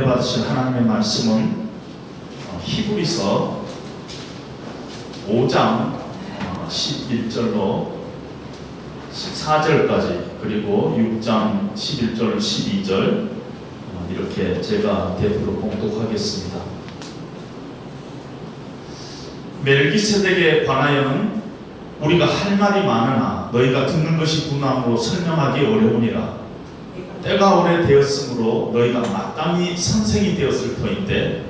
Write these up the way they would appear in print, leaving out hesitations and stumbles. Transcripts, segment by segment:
받으실 하나님의 말씀은 히브리서 5장 11절로 14절까지, 그리고 6장 11절 12절 이렇게 제가 대표로 봉독하겠습니다. 멜기세덱에 관하여는 우리가 할 말이 많으나 너희가 듣는 것이 분함으로 설명하기 어려우니라. 때가 오래되었으므로 너희가 마땅히 선생이 되었을 터인데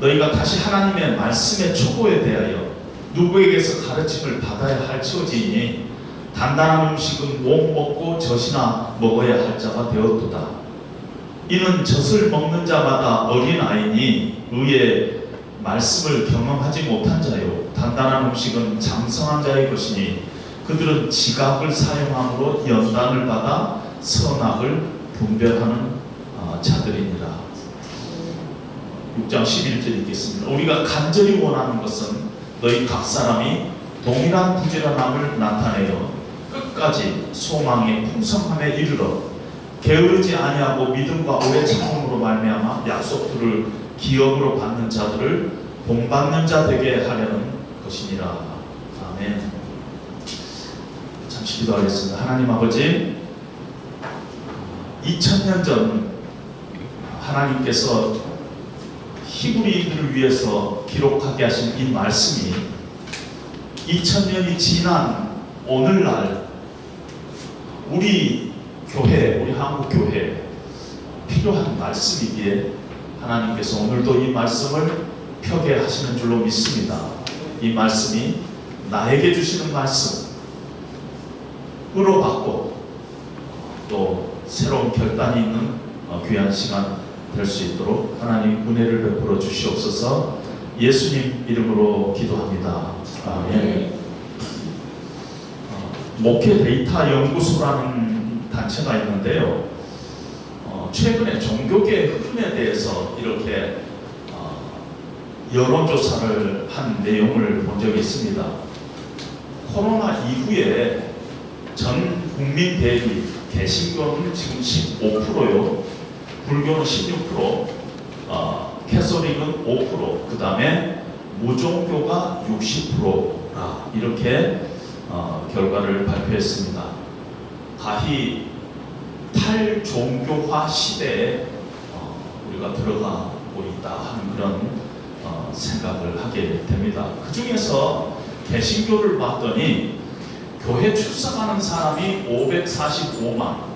너희가 다시 하나님의 말씀의 초보에 대하여 누구에게서 가르침을 받아야 할 처지이니 단단한 음식은 못 먹고 젖이나 먹어야 할 자가 되었도다. 이는 젖을 먹는 자마다 어린아이니 의의 말씀을 경험하지 못한 자요, 단단한 음식은 장성한 자의 것이니 그들은 지각을 사용함으로 연단을 받아 선악을 분별하는 자들이니라. 6장 11절 읽겠습니다. 우리가 간절히 원하는 것은 너희 각 사람이 동일한 부지런함을 나타내어 끝까지 소망의 풍성함에 이르러 게으르지 아니하고 믿음과 오래 참음으로 말미암아 약속들을 기업으로 받는 자들을 본받는 자 되게 하려는 것이니라. 아멘. 잠시 기도하겠습니다. 하나님 아버지, 2000년 전 하나님께서 히브리인들을 위해서 기록하게 하신 이 말씀이 2000년이 지난 오늘날 우리 교회, 우리 한국교회에 필요한 말씀이기에 하나님께서 오늘도 이 말씀을 펴게 하시는 줄로 믿습니다. 이 말씀이 나에게 주시는 말씀으로 받고 또 새로운 결단이 있는 귀한 시간 될 수 있도록 하나님 은혜를 베풀어 주시옵소서. 예수님 이름으로 기도합니다. 아멘. 목회 데이터 연구소라는 단체가 있는데요, 최근에 종교계의 흐름에 대해서 이렇게 여론조사를 한 내용을 본 적이 있습니다. 코로나 이후에 전 국민 대비 개신교는 지금 15%요, 불교는 16%, 캐서릭은 5%, 그 다음에 무종교가 60%라 이렇게 결과를 발표했습니다. 가히 탈종교화 시대에 우리가 들어가고 있다 하는 그런 생각을 하게 됩니다. 그 중에서 개신교를 봤더니 교회 출석하는 사람이 545만,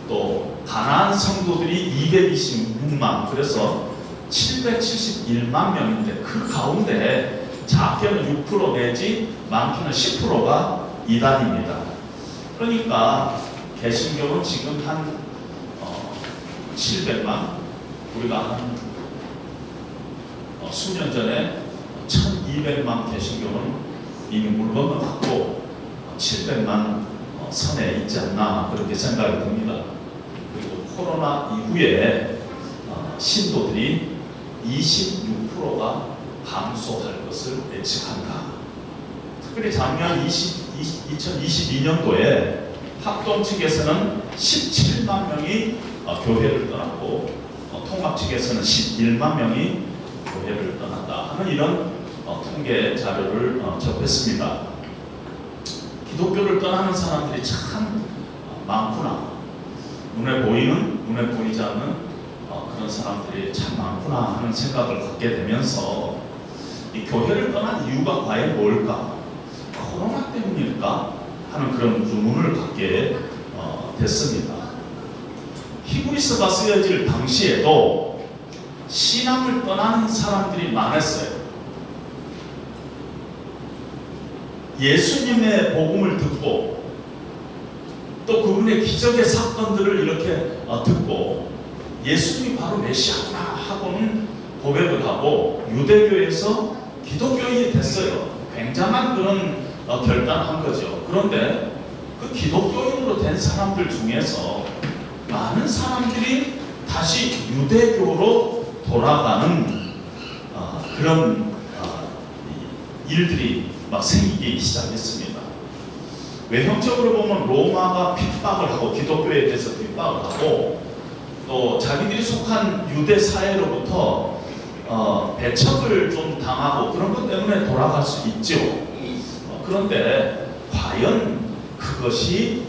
또 가나안 성도들이 226만, 그래서 771만 명인데 그 가운데 작게는 6% 내지 많게는 10%가 이단입니다. 그러니까 개신교는 지금 한 700만, 우리가 한 수년 전에 1200만 개신교는 이미 물 건너갔고 700만 선에 있지 않나 그렇게 생각이 듭니다. 그리고 코로나 이후에 신도들이 26%가 감소할 것을 예측한다. 특별히 작년 2022년도에 합동 측에서는 17만 명이 교회를 떠났고 통합 측에서는 11만 명이 교회를 떠났다 하는 이런 통계 자료를 접했습니다. 기독교를 떠나는 사람들이 참 많구나, 눈에 보이는, 눈에 보이지 않는 그런 사람들이 참 많구나 하는 생각을 갖게 되면서 이 교회를 떠난 이유가 과연 뭘까? 코로나 때문일까? 하는 그런 의문을 갖게 됐습니다. 히브리서가 쓰여질 당시에도 신앙을 떠나는 사람들이 많았어요. 예수님의 복음을 듣고 또 그분의 기적의 사건들을 이렇게 듣고 예수님이 바로 메시아구나 하고는 고백을 하고 유대교에서 기독교인이 됐어요. 굉장한 그런 결단한 거죠. 그런데 그 기독교인으로 된 사람들 중에서 많은 사람들이 다시 유대교로 돌아가는 그런 일들이 막 생기기 시작했습니다. 외형적으로 보면 로마가 핍박을 하고 기독교에 대해서 핍박을 하고 또 자기들이 속한 유대 사회로부터 배척을 좀 당하고 그런 것 때문에 돌아갈 수 있죠. 그런데 과연 그것이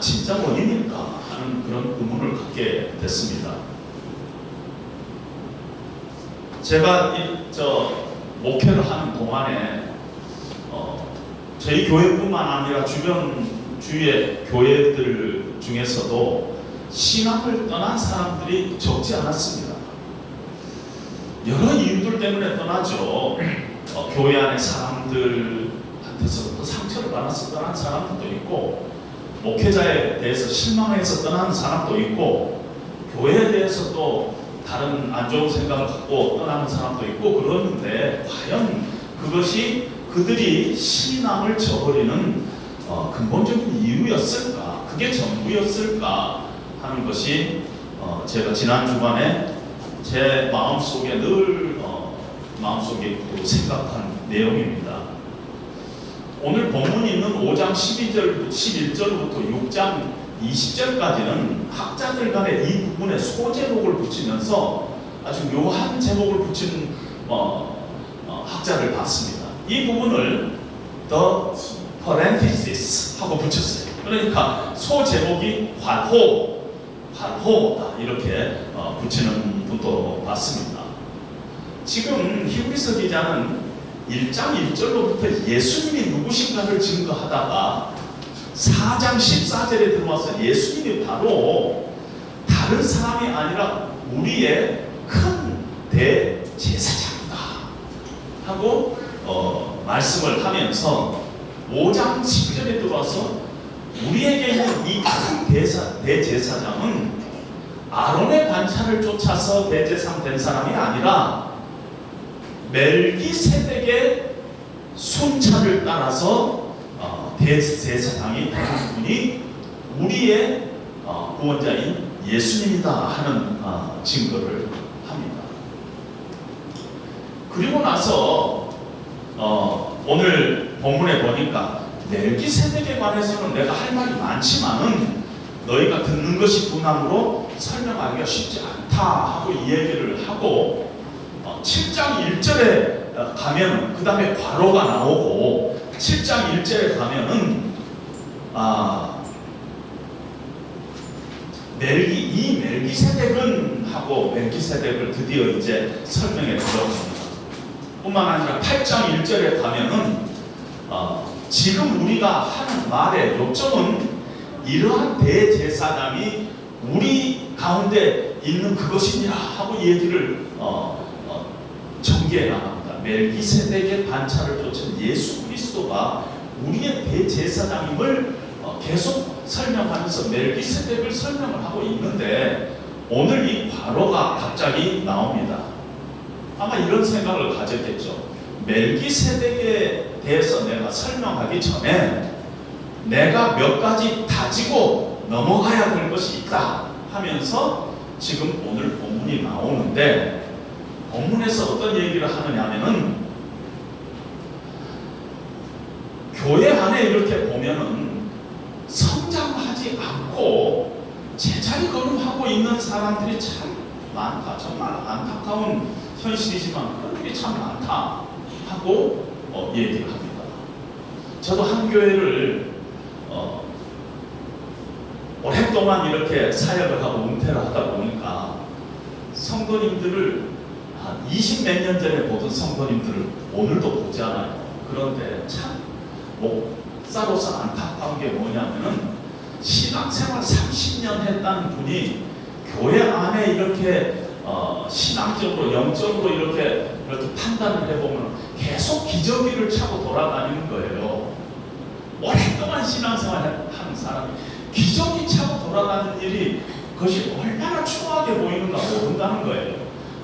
진짜 원인일까 하는 그런 의문을 갖게 됐습니다. 제가 목회를 하는 동안에 저희 교회뿐만 아니라 주위의 교회들 중에서도 신앙을 떠난 사람들이 적지 않았습니다. 여러 이유들 때문에 떠나죠. 교회 안에 사람들한테서부터 상처를 받아서 떠난 사람들도 있고, 목회자에 대해서 실망해서 떠난 사람도 있고, 교회에 대해서 또 다른 안 좋은 생각을 갖고 떠나는 사람도 있고 그러는데, 과연 그것이 그들이 신앙을 저버리는 근본적인 이유였을까? 그게 전부였을까? 하는 것이 제가 지난 주간에 제 마음속에 늘 마음속에 생각한 내용입니다. 오늘 본문이 있는 5장 11절부터 6장 20절까지는 학자들 간에 이 부분에 소제목을 붙이면서 아주 묘한 제목을 붙인 학자를 봤습니다. 이 부분을 the parenthesis 하고 붙였어요. 그러니까 소제목이 관호다 이렇게 붙이는 분도 봤습니다. 지금 히브리서 기자는 1장 1절로부터 예수님이 누구신가를 증거하다가 4장 14절에 들어와서 예수님이 바로 다른 사람이 아니라 우리의 큰 대제사장이다 하고 말씀을 하면서 5장 10절에 들어와서 우리에게 있는 이 큰 대제사장은 아론의 반차를 쫓아서 대제사장 된 사람이 아니라 멜기세덱의 순차를 따라서 대제사장이 되는 분이 우리의 구원자인 예수님이다 하는 증거를 합니다. 그리고 나서 오늘 본문에 보니까 멜기세덱에 관해서는 내가 할 말이 많지만은 너희가 듣는 것이 분함으로 설명하기가 쉽지 않다 하고 이 얘기를 하고 7장 1절에 가면 그 다음에 괄호가 나오고 7장 1절에 가면은 이 멜기세덱은 하고 멜기세덱을 드디어 이제 설명해 들어갑니다. 뿐만 아니라 8장 1절에 가면은 지금 우리가 하는 말의 요점은 이러한 대제사장이 우리 가운데 있는 그것이니라 하고 얘기를 전개해 나갑니다. 멜기세덱의 반차를 쫓은 예수 그리스도가 우리의 대제사장임을 계속 설명하면서 멜기세덱을 설명을 하고 있는데 오늘 이 괄호가 갑자기 나옵니다. 아마 이런 생각을 가졌겠죠. 멜기세덱에 대해서 내가 설명하기 전에 내가 몇 가지 다지고 넘어가야 될 것이 있다 하면서 지금 오늘 본문이 나오는데, 본문에서 어떤 얘기를 하느냐면은 교회 안에 이렇게 보면은 성장하지 않고 제자리 걸음하고 있는 사람들이 참 많다. 정말 안타까운 현실이지만 그런 일이 참 많다 하고 얘기를 합니다. 저도 한 교회를 오랫동안 이렇게 사역을 하고 은퇴를 하다 보니까 성도님들을 한 20몇 년 전에 보던 성도님들을 오늘도 보지 않아요. 그런데 참 목사로서 안타까운 게 뭐냐면은 신앙생활 30년 했다는 분이 교회 안에 이렇게 신앙적으로 영적으로 이렇게 판단을 해보면 계속 기저귀를 차고 돌아다니는 거예요. 오랫동안 신앙생활 하는 사람이 기저귀 차고 돌아다니는 일이 그것이 얼마나 추하게 보이는가 모른다는 거예요.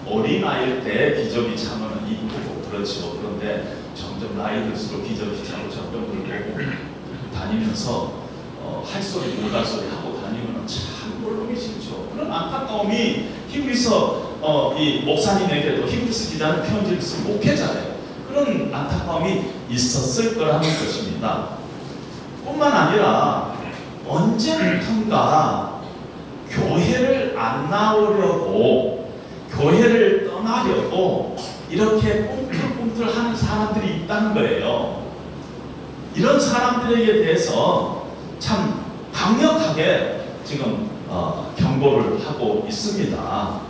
어린아이일 때 기저귀 차면 이쁘고 그렇죠. 그런데 점점 나이 들수록 기저귀 차고 점점 늙고 다니면서 할 소리 못할 소리 하고 다니면 참 모르기 싫죠. 그런 안타까움이 히브리서 이 목사님에게도 히브리서 기자는 편지를 쓴 목회자예요. 그런 안타까움이 있었을 거라는 것입니다. 뿐만 아니라 언제부턴가 교회를 안 나오려고, 교회를 떠나려고 이렇게 꿈틀꿈틀 하는 사람들이 있다는 거예요. 이런 사람들에게 대해서 참 강력하게 지금 경고를 하고 있습니다.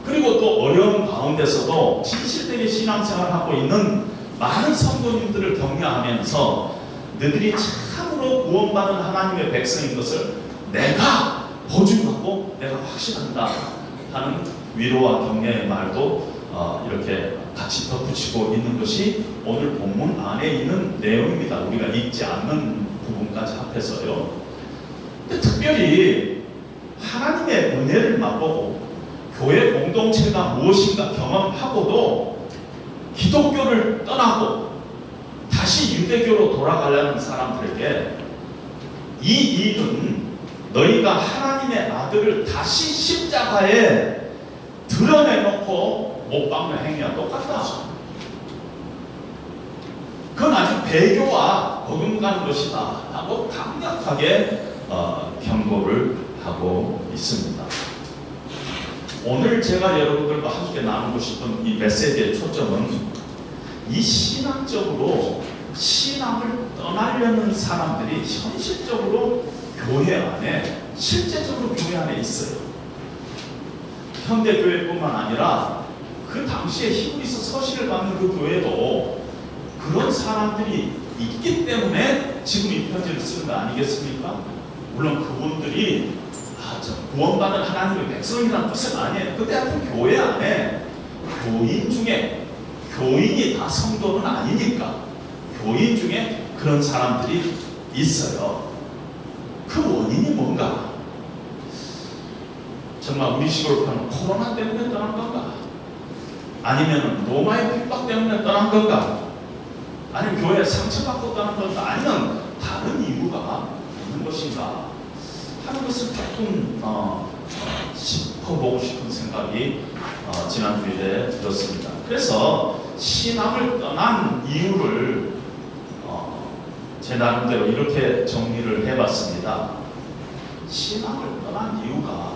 그리고 또 어려운 가운데서도 진실되게 신앙생활을 하고 있는 많은 성도님들을 격려하면서 너희들이 참으로 구원받은 하나님의 백성인 것을 내가 보증하고 내가 확신한다 하는 위로와 격려의 말도 이렇게 같이 덧붙이고 있는 것이 오늘 본문 안에 있는 내용입니다. 우리가 읽지 않는 부분까지 합해서요. 근데 특별히 하나님의 은혜를 맛보고 교회 공동체가 무엇인가 경험하고도 기독교를 떠나고 다시 유대교로 돌아가려는 사람들에게 이 일은 너희가 하나님의 아들을 다시 십자가에 드러내놓고 못 박는 행위와 똑같다. 그건 아주 배교와 버금가는 것이다 하고 강력하게 경고를 하고 있습니다. 오늘 제가 여러분들과 함께 나누고 싶은 이 메시지의 초점은 이 신앙적으로 신앙을 떠나려는 사람들이 현실적으로 교회 안에, 실제적으로 교회 안에 있어요. 현대교회뿐만 아니라 그 당시에 힘이 있어 서신을 받는 그 교회도 그런 사람들이 있기 때문에 지금 이 편지를 쓰는 거 아니겠습니까? 물론 그분들이 구원받은 하나님의 백성이라는 뜻은 아니에요. 그때 하여튼 교회 안에 교인 중에, 교인이 다 성도는 아니니까 교인 중에 그런 사람들이 있어요. 그 원인이 뭔가? 정말 우리 식으로 하면 코로나 때문에 떠난 건가? 아니면 로마의 핍박 때문에 떠난 건가? 아니면 교회에 상처받고 떠난 건가? 아니면 다른 이유가 있는 것인가? 하는 것을 조금 짚어보고 싶은 생각이 지난 주일에 들었습니다. 그래서 신앙을 떠난 이유를 제 나름대로 이렇게 정리를 해봤습니다. 신앙을 떠난 이유가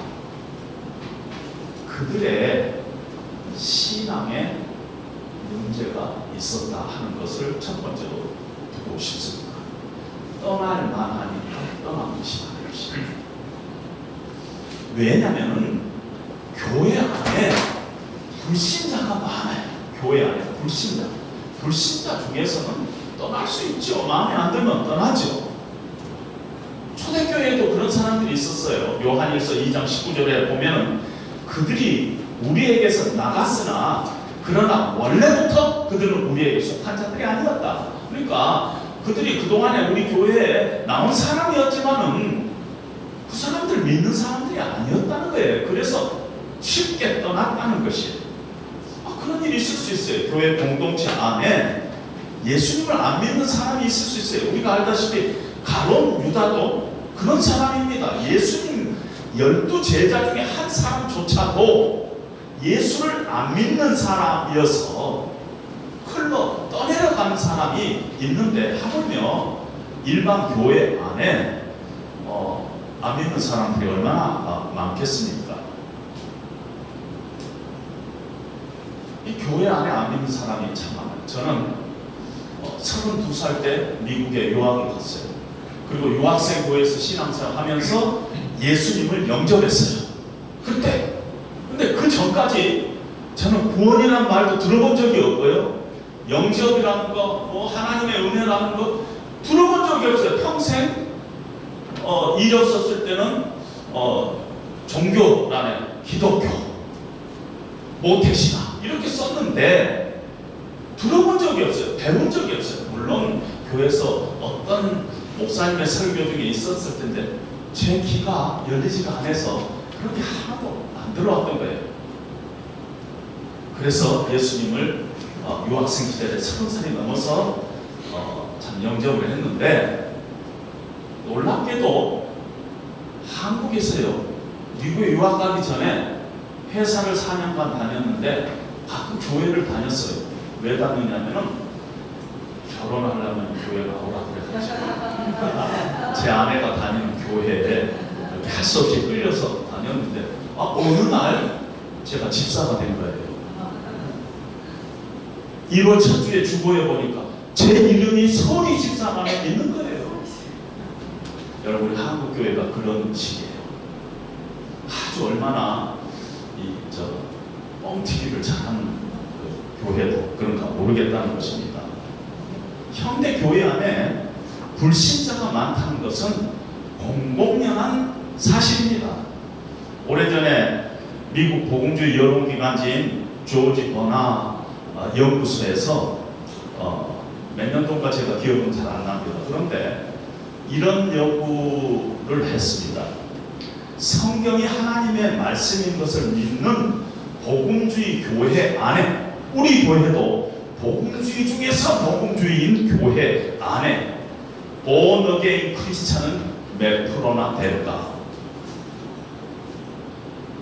그들의 신앙에 문제가 있었다 하는 것을 첫 번째로 두고 싶습니다. 떠날 만하니까 떠난 것이 아닌 것입니다. 왜냐하면 교회 안에 불신자가 많아요. 교회 안에 불신자 중에서는 떠날 수 있죠. 마음에 안 들면 떠나죠. 초대교회에도 그런 사람들이 있었어요. 요한일서 2장 19절에 보면 그들이 우리에게서 나갔으나 그러나 원래부터 그들은 우리에게 속한 자들이 아니었다. 그러니까 그들이 그동안에 우리 교회에 나온 사람이었지만은 그 사람들 믿는 사람들이 아니었다는 거예요. 그래서 쉽게 떠났다는 것이에요. 그런 일이 있을 수 있어요. 교회 공동체 안에 예수님을 안 믿는 사람이 있을 수 있어요. 우리가 알다시피 가론 유다도 그런 사람입니다. 예수님 12제자 중에 한 사람조차도 예수를 안 믿는 사람이어서 흘러 떠내려가는 사람이 있는데 하물며 일반 교회 안에 안 믿는 사람들이 얼마나 많겠습니까? 이 교회 안에 안 믿는 사람이 참 많아요. 저는 32살 때 미국에 유학을 갔어요. 그리고 유학생 교회에서 신앙생활 하면서 예수님을 영접했어요. 근데 그 전까지 저는 구원이라는 말도 들어본 적이 없고요. 영접이라는 거, 하나님의 은혜라는 거 들어본 적이 없어요. 평생 잊었었을 때는 종교란에 기독교, 모태신앙 이렇게 썼는데 들어본 적이 없어요. 배운 적이 없어요. 물론 교회에서 어떤 목사님의 설교 중에 있었을 텐데 제 귀가 열리지가 않아서 그렇게 하나도 안 들어왔던 거예요. 그래서 예수님을 유학생 시절에 30살이 넘어서 참 영접을 했는데 놀랍게도 한국에서요, 미국에 유학 가기 전에 회사를 4년간 다녔는데 가끔 교회를 다녔어요. 왜 다녔냐면은 결혼하려면 교회가 오라 그래가지고 제 아내가 다니는 교회에 이렇게 할 수 없이 끌려서 다녔는데 어느 날 제가 집사가 된 거예요. 1월 첫 주에 주보에 보니까 제 이름이 서리 집사만에 있는 거예요. 여러분, 우리 한국교회가 그런 식이에요. 아주 얼마나 뻥튀기를 잘하는 그 교회도 그런가 모르겠다는 것입니다. 현대 교회 안에 불신자가 많다는 것은 공공연한 사실입니다. 오래전에 미국 복음주의 여론기관지인 조지 버나 연구소에서 몇 년도인가 제가 기억은 잘 안 납니다. 그런데 이런 연구를 했습니다. 성경이 하나님의 말씀인 것을 믿는 복음주의 교회 안에, 우리 교회도 복음주의 중에서 복음주의인 교회 안에 born again 크리스찬은 몇 프로나 될까?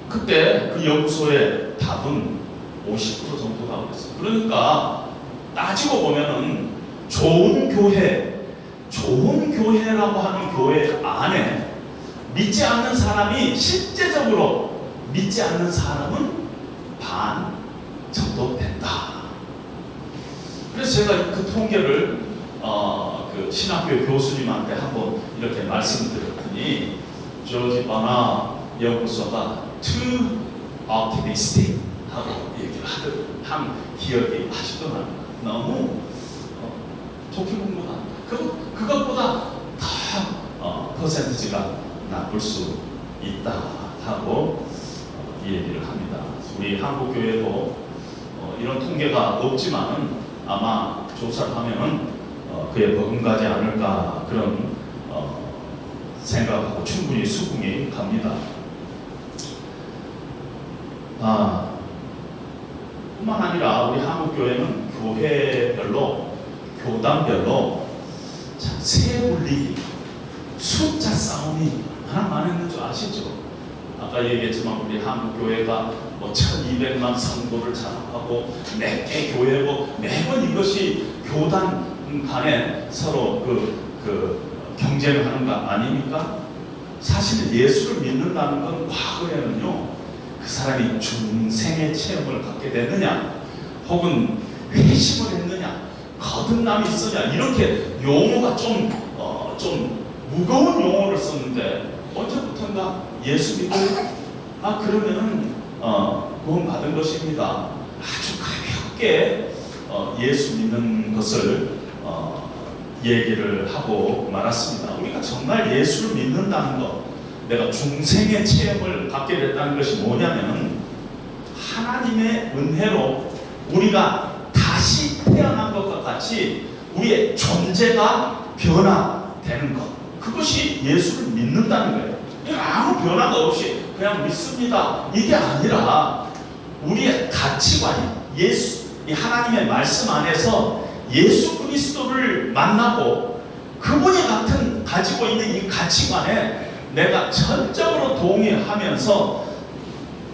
그때 그 연구소의 답은 50% 정도라고 했어요. 그러니까 따지고 보면은 좋은 교회라고 하는 교회 안에 믿지 않는 사람이, 실제적으로 믿지 않는 사람은 반 정도 된다. 그래서 제가 그 통계를 그 신학교 교수님한테 한번 이렇게 말씀드렸더니 조지 바나 연구소가 too optimistic 하고 얘기를 한 기억이 아직도 납니다. 너무 좋게 본 것 같아요. 그것보다 더 퍼센티지가 나쁠 수 있다 하고 얘기를 합니다. 우리 한국교회도 이런 통계가 없지만은 아마 조사를 하면은 그에 버금가지 않을까, 그런 생각하고 충분히 수긍이 갑니다. 뿐만 아니라 우리 한국교회는 교회별로, 교단별로 세 분리기, 숫자 싸움이 얼마나 많았는 줄 아시죠? 아까 얘기했지만 우리 한국교회가 1200만 성도를 장악하고 몇 개 교회고, 매번 이것이 교단 간에 서로 경쟁을 하는 거 아닙니까? 사실 예수를 믿는다는 건 과거에는요, 그 사람이 중생의 체험을 갖게 됐느냐, 혹은 회심을 했느냐, 거듭남이 있으냐, 이렇게 용어가 좀 무거운 용어를 썼는데, 언제부턴가 예수 믿고 그러면은 구원 받은 것입니다. 아주 가볍게 예수 믿는 것을 얘기를 하고 말았습니다. 우리가 정말 예수를 믿는다는 것, 내가 중생의 체험을 갖게 됐다는 것이 뭐냐면, 하나님의 은혜로 우리가 다시 태어난 것과 같이 우리의 존재가 변화되는 것, 그것이 예수를 믿는다는 거예요. 아무 변화가 없이 그냥 믿습니다, 이게 아니라 우리의 가치관이 이 하나님의 말씀 안에서 예수 그리스도를 만나고 그분이 가지고 있는 이 가치관에 내가 전적으로 동의하면서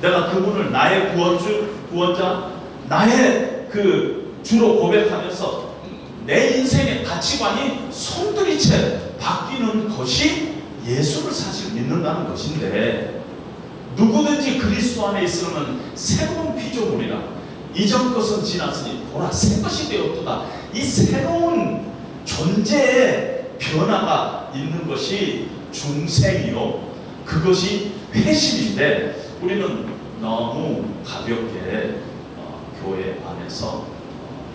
내가 그분을 나의 구원자, 나의 주로 고백하면서 내 인생의 가치관이 손들이채 바뀌는 것이 예수를 사실 믿는다는 것인데, 누구든지 그리스도 안에 있으면 새로운 피조물이라, 이전 것은 지났으니 보라 새 것이 되었도다. 이 새로운 존재의 변화가 있는 것이 중생이요, 그것이 회심인데, 우리는 너무 가볍게 교회 안에서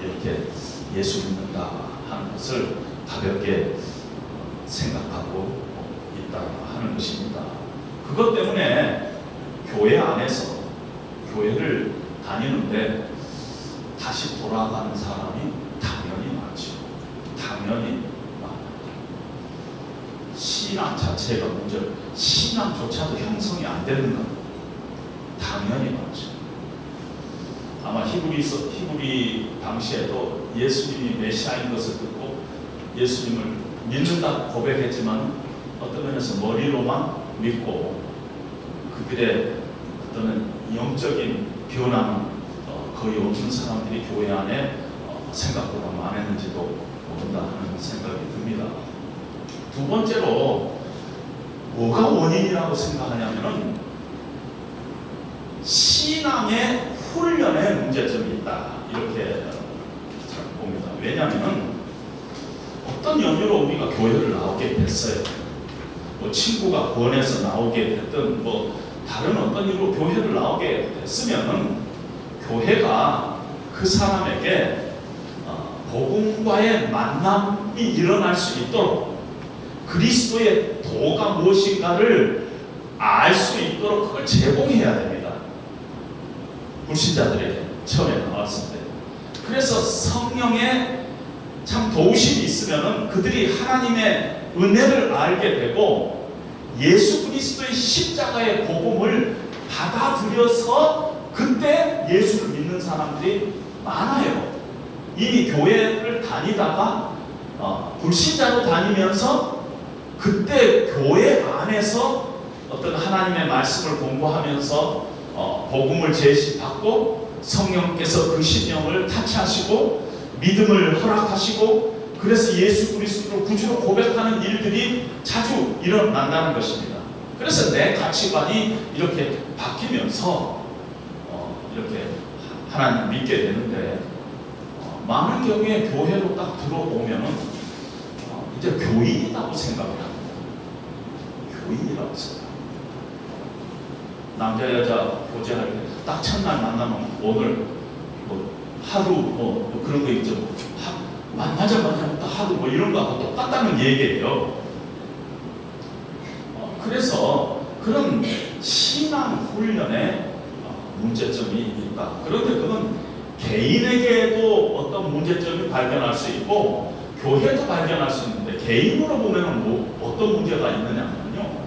이렇게 예수 믿는다 하는 것을 가볍게 생각하고 있다 하는 것입니다. 그것 때문에 교회 안에서 교회를 다니는데 다시 돌아가는 사람이 당연히 많죠. 당연히 많아요. 신앙 자체가 문제, 신앙조차도 형성이 안 되는 것 당연히 많죠. 아마 히브리 당시에도 예수님이 메시아인 것을 듣고 예수님을 믿는다고 고백했지만 어떤 면에서 머리로만 믿고 그 길에 어떤 영적인 변화는 거의 없는 사람들이 교회 안에 생각보다 많았는지도 모른다 하는 생각이 듭니다. 두 번째로 뭐가 원인이라고 생각하냐면은 신앙의 훈련에 문제점이 있다 이렇게 봅니다. 왜냐하면은 어떤 연유로 우리가 교회를 나오게 됐어요. 뭐 친구가 권해서 나오게 됐든 뭐 다른 어떤 이유로 교회를 나오게 됐으면은 교회가 그 사람에게 복음과의 만남이 일어날 수 있도록 그리스도의 도가 무엇인가를 알 수 있도록 그걸 제공해야 됩니다. 불신자들에게 처음에 나왔을 때. 그래서 성령의 참 도우심이 있으면은 그들이 하나님의 은혜를 알게 되고 예수 그리스도의 십자가의 복음을 받아들여서 그때 예수를 믿는 사람들이 많아요. 이미 교회를 다니다가 불신자로 다니면서 그때 교회 안에서 어떤 하나님의 말씀을 공부하면서 복음을 제시받고 성령께서 그 심령을 타치하시고 믿음을 허락하시고 그래서 예수 그리스도를 구주로 고백하는 일들이 자주 일어난다는 것입니다. 그래서 내 가치관이 이렇게 바뀌면서 이렇게 하나님 믿게 되는데 많은 경우에 교회로 딱 들어오면은 이제 교인이라고 생각을 합니다. 교인이라고 생각. 남자 여자 교제할 때 딱 첫날 만나면 오늘 뭐 하루 뭐 그런 거 있죠. 만나자마자 하루 뭐 이런 거하고 똑같다는 얘기예요. 그래서 그런 신앙 훈련에 문제점이 있다. 그런데 그건 개인에게도 어떤 문제점이 발견할 수 있고 교회도 발견할 수 있는데 개인으로 보면 어떤 문제가 있느냐면요.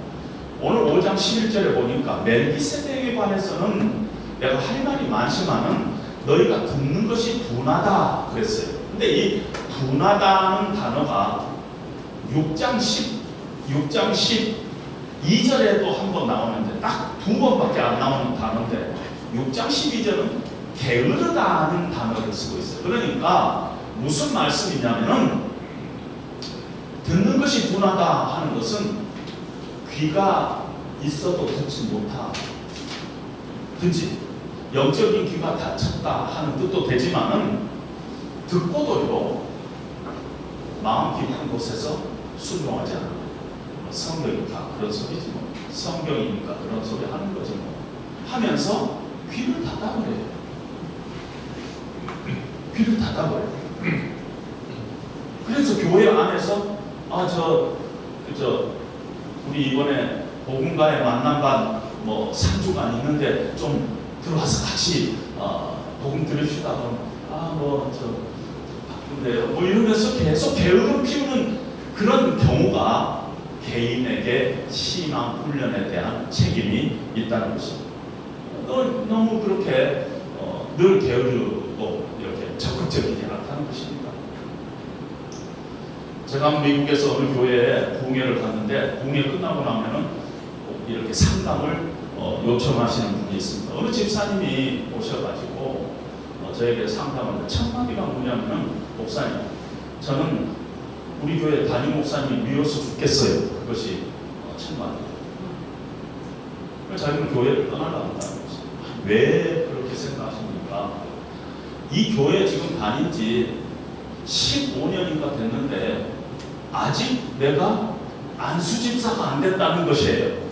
오늘 5장 11절에 보니까 멜기세덱에 관해서는 내가 할 말이 많지만은 너희가 듣는 것이 둔하다 그랬어요. 근데 이 둔하다는 단어가 6장 12절에도 한 번 나오는데 딱 두 번밖에 안 나오는 단어인데 6장 12절은 게으르다는 단어를 쓰고 있어요. 그러니까 무슨 말씀이냐면은 듣는 것이 둔하다 하는 것은 귀가 있어도 듣지 못하 듣지 영적인 귀가 닫혔다 하는 뜻도 되지만은 듣고도요 마음 깊은 곳에서 순종하지 않아요. 성경이 다 그런 소리지 뭐. 성경이니까 그런 소리 하는 거지 뭐. 하면서 귀를 닫아버려요. 귀를 닫아버려요. 그래서 교회 안에서 우리 이번에 복음과의 만남반 뭐 3주간 있는데 좀 들어와서 같이 복음 들읍시다. 바쁜데요. 뭐 이러면서 계속 게으름 피우는 그런 경우가 개인에게 신앙 훈련에 대한 책임이 있다는 것입니다. 너무 그렇게 늘 게으르고 이렇게 적극적이지 않다는 것입니다. 제가 미국에서 어느 교회에 부흥회를 갔는데 부흥회 끝나고 나면은 이렇게 상담을 요청하시는 분이 있습니다. 어느 집사님이 오셔가지고 저에게 상담하는데 첫 마디가 뭐냐면은 목사님, 저는 우리 교회 담임 목사님이 미워서 죽겠어요. 그것이 첫 마디예요. 자기는 교회를 떠나려고 한다는 거죠. 왜 그렇게 생각하십니까? 이 교회 지금 다닌 지 15년인가 됐는데 아직 내가 안수집사가 안 됐다는 것이에요.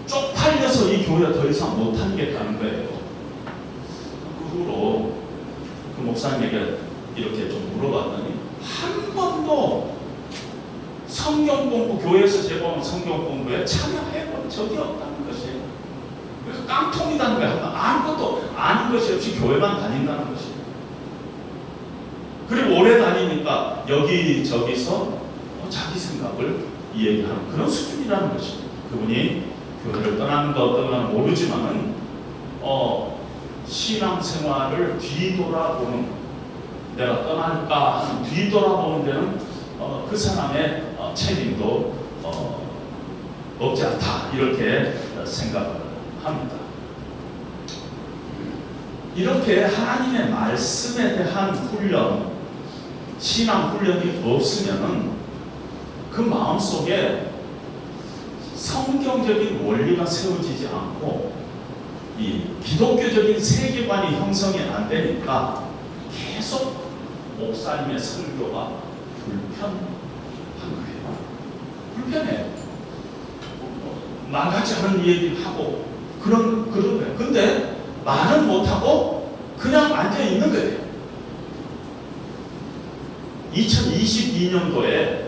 쪽팔려서 이 교회 더 이상 못 하겠다는 거예요. 그 후로 그 목사님에게 이렇게 좀 물어봤더니 한 번도 성경 공부, 교회에서 제공한 성경 공부에 참여해본 적이 없다는 것이에요. 그래서 깡통이라는 거예요. 아무것도 아는 것이 없이 교회만 다닌다는 것이에요. 그리고 오래 다니니까 여기저기서 자기 생각을 이야기하는 그런 수준이라는 것입니다. 그분이 교회를 떠나는 거 어떤 건 모르지만은 신앙생활을 뒤돌아보는, 내가 떠날까 하는 뒤돌아보는 데는 그 사람의 책임도 없지 않다 이렇게 생각을 합니다. 이렇게 하나님의 말씀에 대한 훈련, 신앙 훈련이 없으면은 그 마음속에 성경적인 원리가 세워지지 않고 이 기독교적인 세계관이 형성이 안 되니까 계속 목사님의 설교가 불편한 거예요. 불편해요. 나같이 하는 얘기를 하고 그런 거예요. 근데 말은 못하고 그냥 앉아 있는 거예요. 2022년도에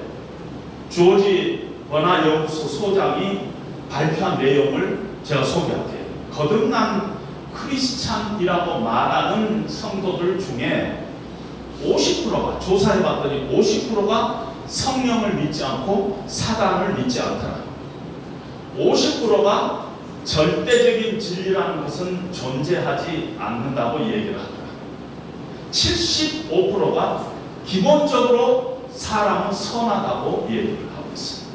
조지 버나 연구소 소장이 발표한 내용을 제가 소개할게요. 거듭난 크리스찬이라고 말하는 성도들 중에 50%가, 조사해봤더니 50%가 성령을 믿지 않고 사단을 믿지 않더라. 50%가 절대적인 진리라는 것은 존재하지 않는다고 얘기를 하더라. 75%가 기본적으로 사람은 선하다고 얘기를 하고 있습니다.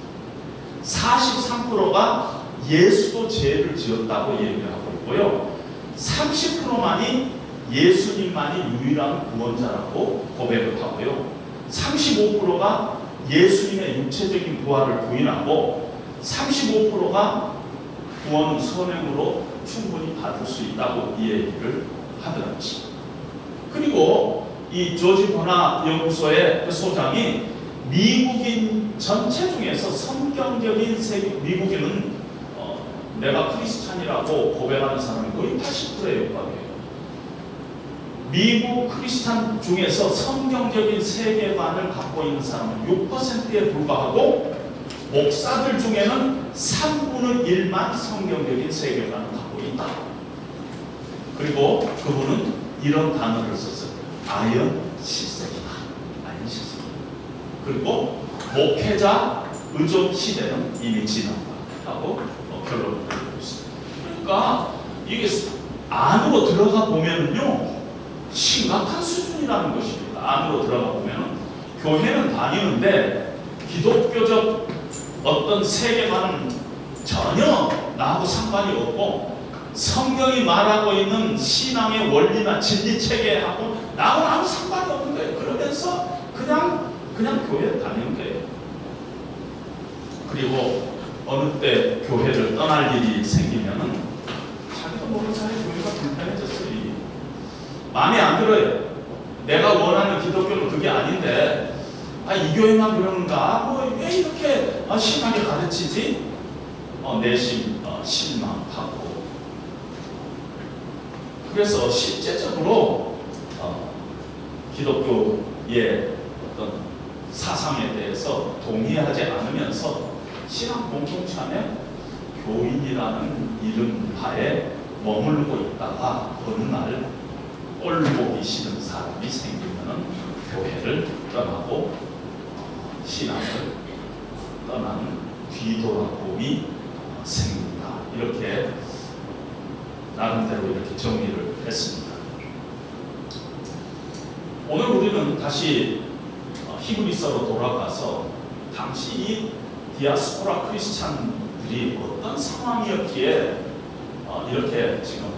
43%가 예수도 죄를 지었다고 얘기를 하고 있고요. 30%만이 예수님만이 유일한 구원자라고 고백을 하고요. 35%가 예수님의 육체적인 부활을 부인하고 35%가 구원은 선행으로 충분히 받을 수 있다고 이 얘기를 하더라고요. 그리고 이 조지 버나 연구소의 소장이 미국인 전체 중에서 성경적인 미국인은 내가 크리스찬이라고 고백하는 사람이 거의 80%에 육박해요. 미국 크리스찬 중에서 성경적인 세계관을 갖고 있는 사람은 6%에 불과하고 목사들 중에는 3분의 1만 성경적인 세계관을 갖고 있다. 그리고 그분은 이런 단어를 썼어요. 아연 실색이다. 아연 실색. 그리고 목회자 의존 시대는 이미 지났다고 결론을 내리고 있습니다. 그러니까 이게 안으로 들어가 보면은요 심각한 수준이라는 것입니다. 안으로 들어가 보면은 교회는 다니는데 기독교적 어떤 세계관은 전혀 나하고 상관이 없고 성경이 말하고 있는 신앙의 원리나 진리 체계하고 나하고 아무 상관이 없는 거예요. 그러면서 그냥 교회에 다니는 거예요. 그리고 어느 때 교회를 떠날 일이 생기면은 자기도 모르는 사이에 교회가 불편해졌어요. 마음에 안 들어요. 내가 원하는 기독교는 그게 아닌데 이 교회만 그러는가? 왜 이렇게 심하게 가르치지? 내심 실망하고. 그래서 실제적으로 기독교의 어떤 사상에 대해서 동의하지 않으면서 신앙 공동체 안에 교인이라는 이름하에 머물고 있다가 어느 날 꼴 보기 싫은 사람이 생기면은 교회를 떠나고 신앙을 떠나는 뒤돌아봄이 생긴다. 이렇게 나름대로 이렇게 정리를 했습니다. 오늘 우리는 다시 히브리서로 돌아가서 당시 이 디아스포라 크리스찬들이 어떤 상황이었기에 이렇게 지금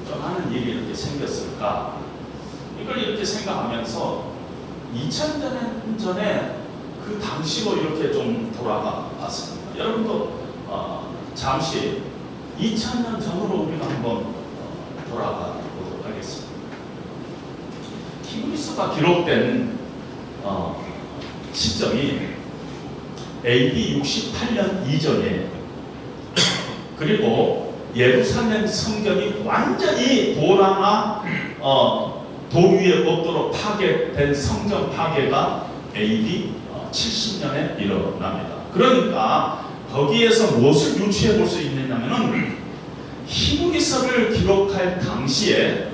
떠나는 일이 이렇게 생겼을까? 이걸 이렇게 생각하면서 2000년 전에 그 당시로 이렇게 좀 돌아가 봤습니다. 여러분도 잠시 2000년 전으로 우리가 한번 돌아가 보도록 하겠습니다. 히브리서가 기록된 시점이 AD 68년 이전이에요. 그리고 예루살렘 성전이 완전히 도라나 돌 위에 없도록 파괴된 성전 파괴가 AD 70년에 일어납니다. 그러니까 거기에서 무엇을 유추해 볼 수 있느냐면은 히브리서를 기록할 당시에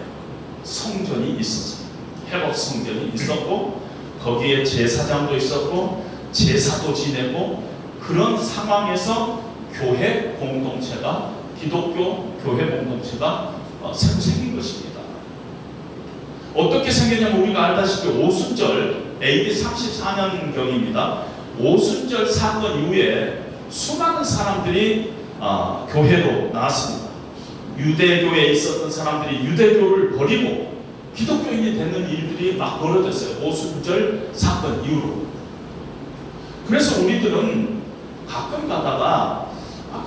성전이 있었어요. 회복 성전이 있었고 거기에 제사장도 있었고 제사도 지내고 그런 상황에서 교회 공동체가 기독교 교회 공동체가 새로 생긴 것입니다. 어떻게 생겼냐면 우리가 알다시피 오순절 AD 34년경입니다. 오순절 사건 이후에 수많은 사람들이 교회로 나왔습니다. 유대교에 있었던 사람들이 유대교를 버리고 기독교인이 되는 일들이 막 벌어졌어요. 오순절 사건 이후로. 그래서 우리들은 가끔 가다가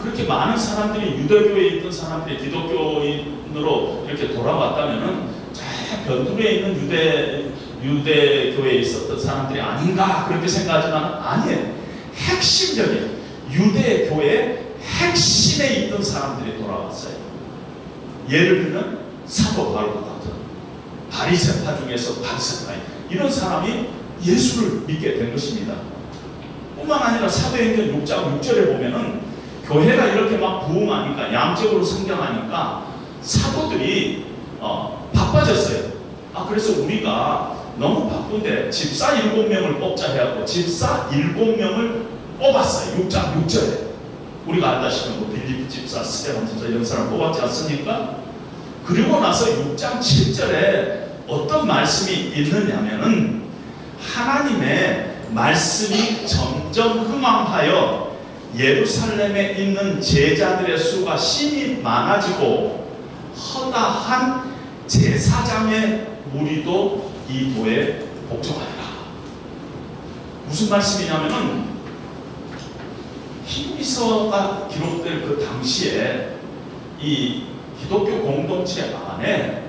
그렇게 많은 사람들이 유대교에 있던 사람들이 기독교인으로 이렇게 돌아왔다면은 저 변두리에 있는 유대교에 있었던 사람들이 아닌가 그렇게 생각하지만 아니에요. 핵심적인 유대교의 핵심에 있던 사람들이 돌아왔어요. 예를 들면 사도 바울과 같은 바리새파 중에서 바리새파 이런 사람이 예수를 믿게 된 것입니다. 뿐만 아니라 사도행전 6장 6절에 보면은 교회가 이렇게 막 부흥하니까 양적으로 성장하니까 사도들이 바빠졌어요. 그래서 우리가 너무 바쁜데 집사 7명을 뽑자 해갖고 집사 7명을 뽑았어요. 6장 6절에 우리가 알다시피 빌립 집사, 스데반 집사 이런 사람 뽑았지 않습니까? 그리고 나서 6장 7절에 어떤 말씀이 있느냐면은 하나님의 말씀이 점점 흥황하여 예루살렘에 있는 제자들의 수가 심히 많아지고 허다한 제사장의 무리도 이 도에 복종하리라. 무슨 말씀이냐면은 히브리서가 기록될 그 당시에 이 기독교 공동체 안에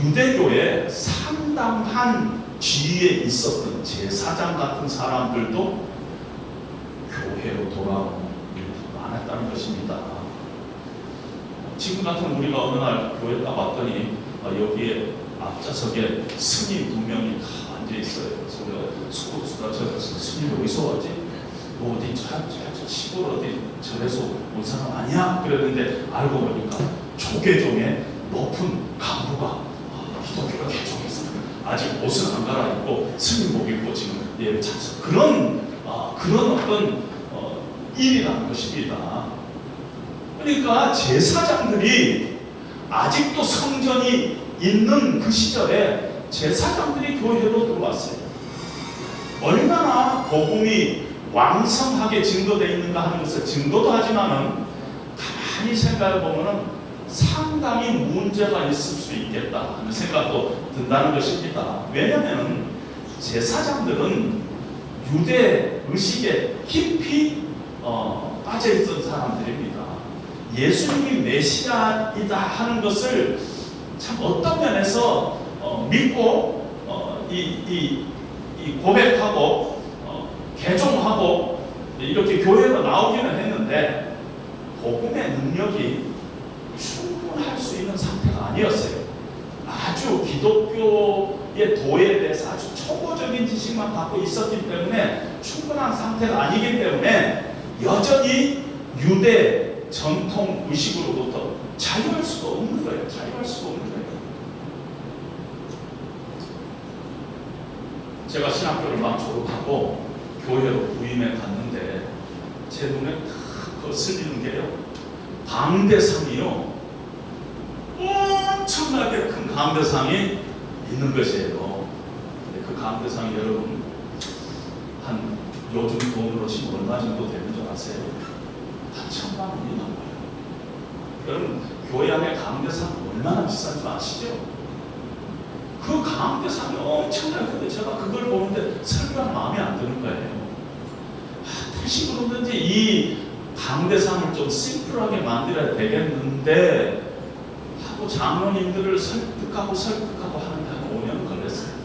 유대교의 상당한 지위에 있었던 제사장 같은 사람들도 교회로 돌아오는 일이 많았다는 것입니다. 지금 같은 우리가 어느 날 교회 딱 왔더니 여기에 앞좌석에 스님 2명이 다 앉아있어요. 그래서 우리가 저 스님 어디서 왔지? 뭐 어디 저 시골 어디 절에서 온 사람 아니야? 그랬는데 알고 보니까 조계종의 높은 간부가 기독교를 개종해서 아직 옷을 안 갈아입고 스님복 입고 지금 예배 참석 그런 어떤 일이라는 것입니다. 그러니까 제사장들이 아직도 성전이 있는 그 시절에 제사장들이 교회로 들어왔어요. 얼마나 복음이 왕성하게 증거되어 있는가 하는 것을 증거도 하지만은 가만히 생각해 보면은 상당히 문제가 있을 수 있겠다 하는 생각도 든다는 것입니다. 왜냐하면 제사장들은 유대 의식에 깊이 빠져있던 사람들입니다. 예수님이 메시아이다 하는 것을 참 어떤 면에서 믿고 고백하고 개종하고 이렇게 교회로 나오기는 했는데 복음의 능력이 충분할 수 있는 상태가 아니었어요. 아주 기독교의 도에 대해서 아주 초보적인 지식만 갖고 있었기 때문에 충분한 상태가 아니기 때문에 여전히 유대 전통 의식으로부터 자유할 수가 없는 거예요. 자유할 수가 없는 거예요. 제가 신학교를 막 졸업하고 교회로 부임해 갔는데 제 눈에 탁 거슬리는 게요. 강대상이요. 엄청나게 큰 강대상이 있는 것이에요. 근데 그 강대상이 여러분 한 요즘 돈으로 치면 얼마 정도 되는 줄 아세요? 한 1,000만 원이 넘어요. 여러분 교회 안에 강대상 얼마나 비싼 줄 아시죠? 그 강대상이 엄청나게 큰데 제가 그걸 보는데 설교가 마음에 안 드는 거예요. 다시 그러든지 이 강대상을 좀 심플하게 만들어야 되겠는데 하고 장로님들을 설득하고 하는데 한 5년 걸렸어요.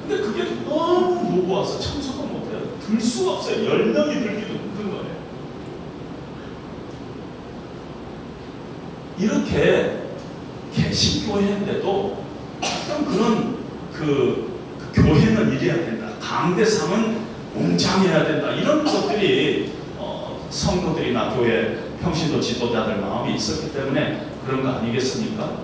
근데 그게 너무 무거워서 청소도 못해요. 들 수가 없어요. 10명이 들기도 힘든 거예요. 이렇게 개신교회인데도 어떤 그런 그 교회는 이래야 된다. 강대상은 웅장해야 된다. 이런 것들이 성도들이나 교회 평신도 지도자들 마음이 있었기 때문에 그런 거 아니겠습니까?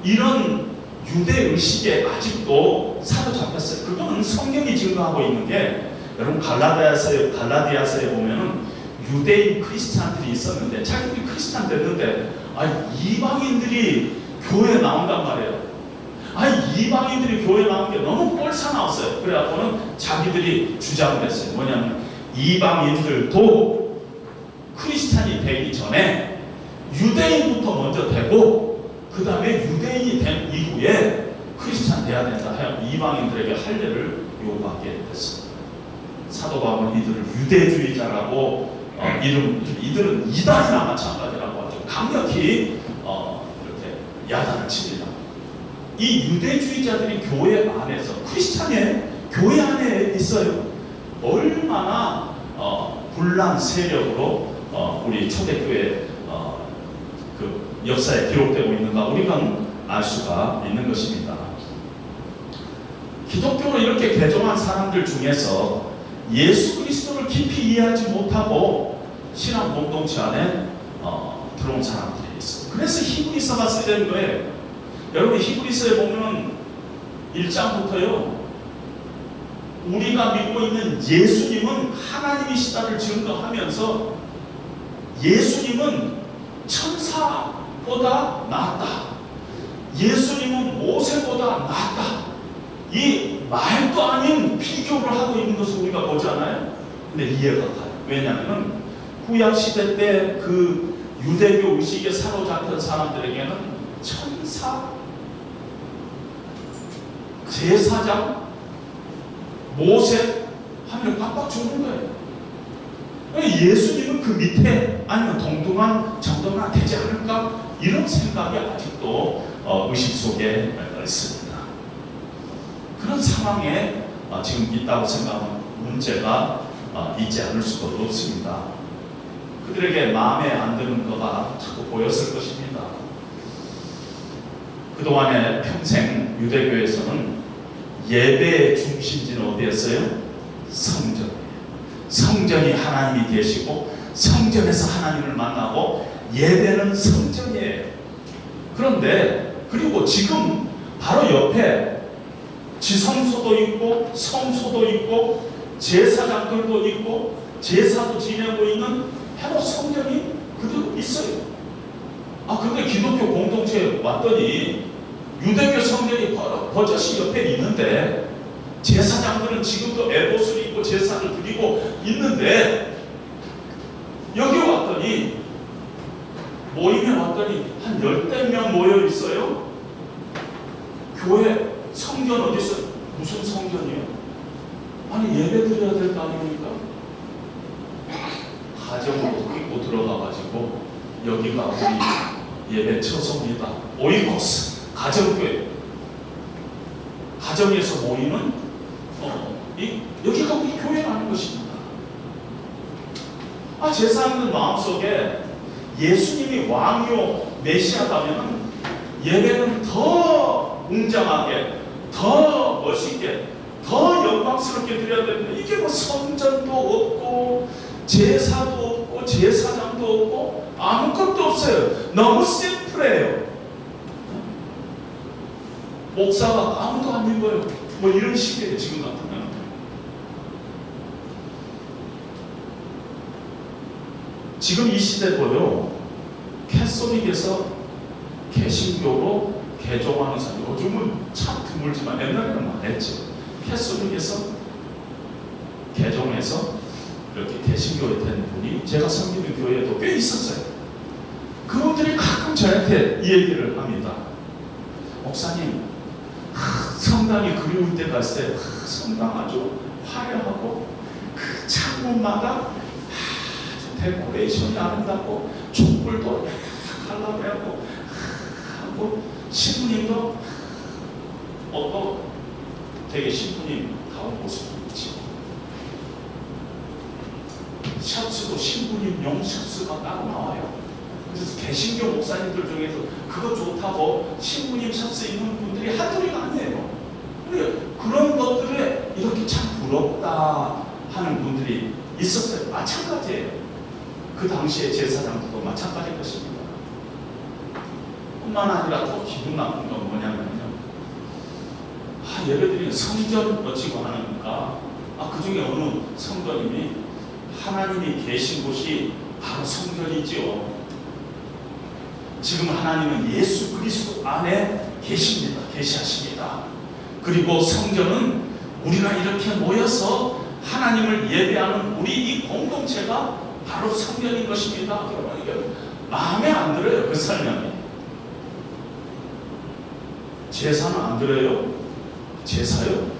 이런 유대 의식에 아직도 사로잡혔어요. 그거는 성경이 증거하고 있는 게 여러분 갈라디아서에 보면은 유대인 크리스찬들이 있었는데 자기들이 크리스찬 됐는데 이방인들이 교회에 나온단 말이에요. 이방인들이 교회에 나온 게 너무 꼴사 나왔어요. 그래갖고는 자기들이 주장을 했어요. 뭐냐면 이방인들도 크리스찬이 되기 전에 유대인부터 먼저 되고 그 다음에 유대인이 된 이후에 크리스찬 돼야 된다. 이방인들에게 할례를 요구하게 됐습니다. 사도 바울은 이들을 유대주의자라고 이들은 이단이나 마찬가지라고 아주 강력히 이렇게 야단을 칩니다. 이 유대주의자들이 교회 안에서 크리스찬의 교회 안에 있어요. 얼마나 분란 세력으로 우리 초대교회 그 역사에 기록되고 있는가 우리가 알 수가 있는 것입니다. 기독교로 이렇게 개종한 사람들 중에서 예수 그리스도를 깊이 이해하지 못하고 신앙 공동체 안에 들어온 사람들이 있어요. 그래서 히브리서가 쓰여진 거예요. 여러분 히브리서에 보면 1장부터요. 우리가 믿고 있는 예수님은 하나님이시다를 증거하면서 예수님은 천사보다 낫다. 예수님은 모세보다 낫다. 이 말도 아닌 비교를 하고 있는 것을 우리가 보잖아요. 근데 이해가 가요. 왜냐하면 구약시대 때 그 유대교 의식에 사로잡힌 사람들에게는 천사, 제사장, 모세 하면 빡빡 죽는 거예요. 예수님은 그 밑에 아니면 동등한 정도나 되지 않을까? 이런 생각이 아직도 의식 속에 있습니다. 그런 상황에 지금 있다고 생각하면 문제가 있지 않을 수도 없습니다. 그들에게 마음에 안 드는 거가 자꾸 보였을 것입니다. 그동안에 평생 유대교에서는 예배의 중심지는 어디였어요? 성전이에요. 성전이 하나님이 계시고 성전에서 하나님을 만나고 예배는 성전이에요. 그런데 그리고 지금 바로 옆에 지성소도 있고 성소도 있고 제사장들도 있고 제사도 지내고 있는 바로 성전이 그대로 있어요. 근데 기독교 공동체에 왔더니 유대교 성전이 버젓이 옆에 있는데 제사장들은 지금도 에봇을 입고 제사를 드리고 있는데 여기 왔더니 모임에 왔더니 한 10명 모여 있어요. 교회 성전 어디 있어요? 무슨 성전이에요? 아니 예배 드려야 될 거 아닙니까? 가정으로 끌고 들어가가지고 여기가 우리 예배 처소입니다. 오이코스 가정교회. 가정에서 모이는 여기가 우리 교회라는 것입니다. 제 사람들 마음속에 예수님이 왕이요 메시아다면 예배는 더 웅장하게, 더 멋있게, 더 영광스럽게 드려야 되는데 이게 뭐 성전도 없고 제사도 없고 제사장도 없고 아무것도 없어요. 너무 심플해요. 목사가 아무도 안 믿어요. 뭐 이런 식이에요. 지금 같으면. 지금 이 시대도요. 캐소릭에서 개신교로 개종하는 사람 요즘은 참 드물지만 옛날에는 많았죠. 캐소릭에서 개종해서 이렇게 개신교에 된 분이 제가 섬기는 교회에도 꽤 있었어요. 그분들이 가끔 저한테 이 얘기를 합니다. 목사님, 성당이 그리울 때가 있어요. 성당 아주 화려하고 그 창문마다 아주 데코레이션이 아름답고 촛불도 갈라매고 하고 신부님도 되게 신부님 다운 모습이지. 셔츠도 신부님용 셔츠가 따로 나와요. 그래서 개신교 목사님들 중에서 그거 좋다고 신부님 셔츠 입는 분들이 한둘이가 아니에요. 그런 것들에 이렇게 참 부럽다 하는 분들이 있었어요. 마찬가지예요. 그 당시에 제사장들도 마찬가지일 것입니다. 뿐만 아니라 더 기분 나쁜 건 뭐냐면요. 예배드리는 성전 어찌고 하는가? 그 중에 어느 성도님이 하나님이 계신 곳이 바로 성전이지요. 지금 하나님은 예수 그리스도 안에 계십니다. 계시하십니다. 그리고 성전은 우리가 이렇게 모여서 하나님을 예배하는 우리 이 공동체가 바로 성전인 것입니다. 그러면 이게 마음에 안 들어요. 그 설명이. 제사는 안 들어요. 제사요.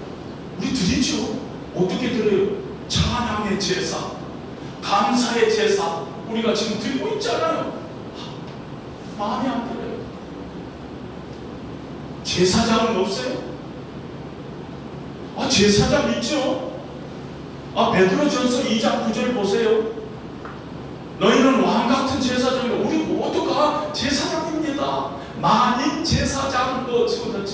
우리 드리죠. 어떻게 드려요? 찬양의 제사, 감사의 제사 우리가 지금 드리고 있잖아요. 마음에 안 들어요. 제사장은 없어요? 제사장 있죠. 베드로전서 2장 9절 보세요. 너희는 왕같은 제사장이라. 우리 모두가 제사장입니다. 만인 제사장도 지금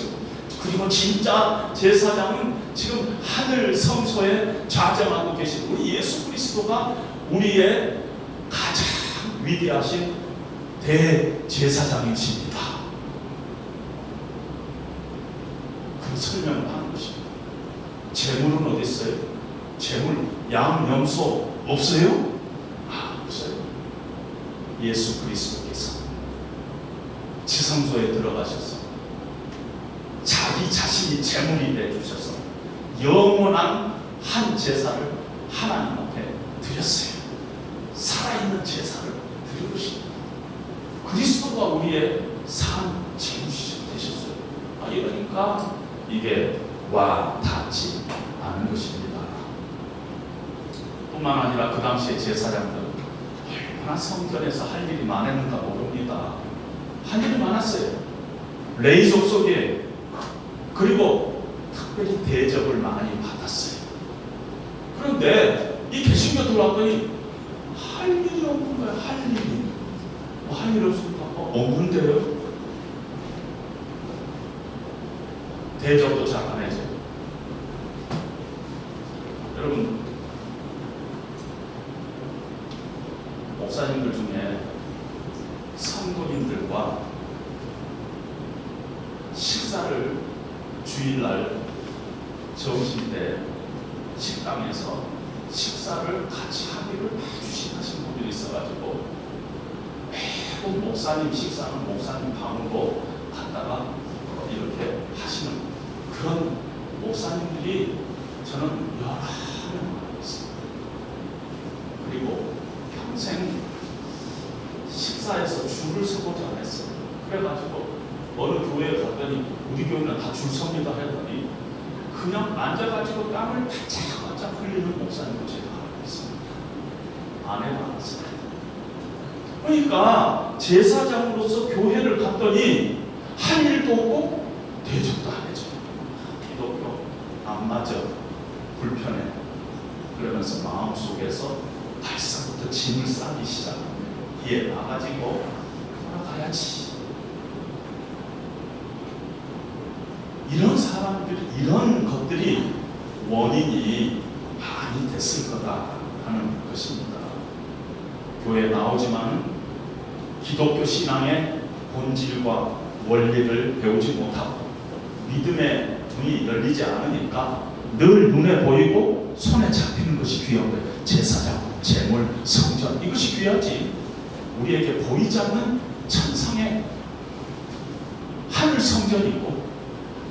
그리고 진짜 제사장은 지금 하늘 성소에 좌정하고 계신 우리 예수 그리스도가 우리의 가장 위대하신 대제사장이십니다. 그 설명을 하는 것입니다. 재물은 어디 있어요? 재물, 양, 염소 없어요? 없어요. 예수 그리스도께서 지성소에 들어가셔서 자기 자신이 제물이 되주셔서 영원한 한 제사를 하나님 앞에 드렸어요. 살아있는 제사를 드리고 싶습니다. 그리스도가 우리의 산 제물이 되셨어요. 이러니까 이게 와 닿지 않은 것입니다. 뿐만 아니라 그 당시에 제사장들은 얼마나 성전에서 할 일이 많았는가 모릅니다. 할 일이 많았어요. 레위 족속에. 그리고 특별히 대접을 많이 받았어요. 그런데 이 개신교 들어왔더니 할 일이 없는 거예요. 할 일이. 할 일 없습니까? 없는데요. 대접도 잘 안 해줘요. 여러분, 목사님들 중에 성도님들과 식사를 주일날 점심 때 식당에서 식사를 같이 하기를 주시하신 분들이 있어가지고 매번 목사님 식사는 목사님 방으로 갔다가 이렇게 하시는 그런 목사님들이 저는 여러 명 있습니다. 그리고 평생 식사에서 줄을 서보지 않았어요. 그래가지고 어느 교회에 갔더니 우리 교회는 다 줄 섭니다 했더니 그냥 앉아가지고 땀을 바짝바짝 흘리는 목사님도 제가 알고 있습니다. 안 해봤어요. 그러니까 제사장으로서 교회를 갔더니 할 일도 없고 대접도 안 해줘요. 기독교 안 맞아, 불편해. 그러면서 마음속에서 발사부터 짐을 싸기 시작합니다. 이에 나가지고 돌아가야지. 이런 사람들, 이런 것들이 원인이 많이 됐을 거다 하는 것입니다. 교회에 나오지만 기독교 신앙의 본질과 원리를 배우지 못하고 믿음의 눈이 열리지 않으니까 늘 눈에 보이고 손에 잡히는 것이 귀한 거예요. 제사장, 제물, 성전, 이것이 귀하지. 우리에게 보이지 않는 천상의 하늘 성전이 있고